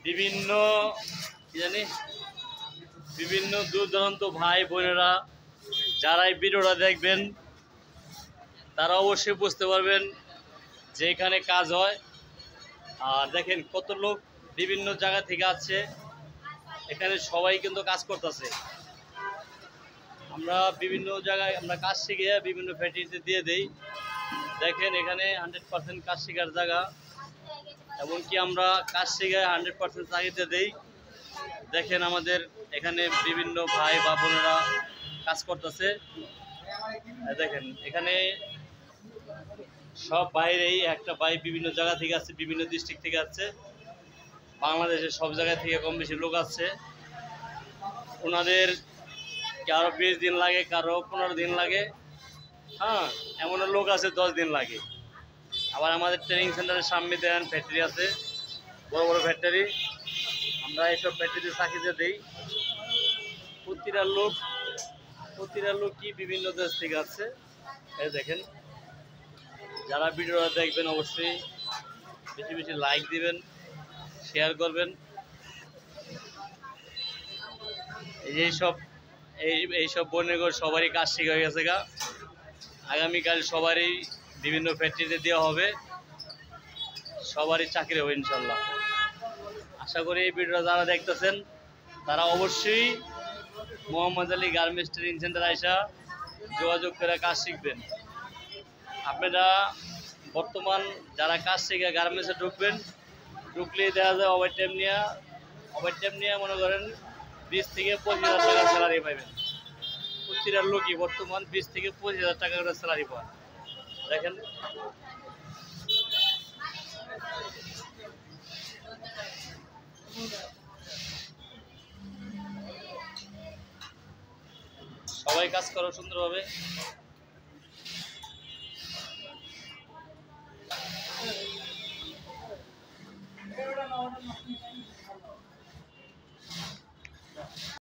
বিভিন্ন কি জানি বিভিন্ন দূর দূরান্ত ভাই বোনেরা যারা এই ভিডিওটা দেখবেন তারা অবশ্যই বুঝতে পারবেন যে এখানে কাজ হয়। আর দেখেন কত লোক বিভিন্ন জায়গা থেকে আসছে, এখানে সবাই কিন্তু কাজ করতেছে। আমরা বিভিন্ন জায়গায় আমরা কাজ শিখে বিভিন্ন ফ্যাক্টরিতে দিয়ে দেই। দেখেন এখানে 100% কাজ শেখার জায়গা, এমনকি আমরা কাজ শিখে 100% চাকরিতে দেই। দেখেন আমাদের এখানে বিভিন্ন ভাই বা বোনেরা কাজ করতেছে। দেখেন এখানে সব বাইরেই একটা ভাই বিভিন্ন জায়গা থেকে আসছে, বিভিন্ন ডিস্ট্রিক্ট থেকে আসছে, বাংলাদেশের সব জায়গা থেকে কম বেশি লোক আসছে। ওনাদের কারো 20 দিন লাগে, কারো 15 দিন লাগে, হ্যাঁ এমনও লোক আছে 10 দিন লাগে। আবার আমাদের ট্রেনিং সেন্টারের সামনে দেন ফ্যাক্টরি আছে, বড় বড় ফ্যাক্টরি, আমরা এইসব ফ্যাক্টরিতে চাকরিতে দিই। প্রতিটা লোকই বিভিন্ন দেশ থেকে আসছে। এই দেখেন যারা ভিডিওটা দেখবেন অবশ্যই বেশি বেশি লাইক দিবেন, শেয়ার করবেন। এইসব বন্যগর সবারই কাজ শেখা হয়ে গেছে গা, আগামীকাল সবারই বিভিন্ন ফ্যাক্টরিতে দেওয়া হবে, সবারই চাকরি হবে ইনশাল্লাহ। আশা করি এই ভিডিওটা যারা দেখতেছেন তারা অবশ্যই Mohammad Ali garments training centre আইসা যোগাযোগ করে কাজ শিখবেন। আপনারা বর্তমান যারা কাজ শিখে গার্মেন্টসে ঢুকলেই দেখা যায় ওভার টাইম নিয়ে মনে করেন 20 থেকে 25,000 টাকা স্যালারি পাবেন। প্রতিটা লোকই বর্তমান 20 থেকে 25,000 টাকা করে স্যালারি পায়। দেখেন সবাই কাজ করো সুন্দরভাবে।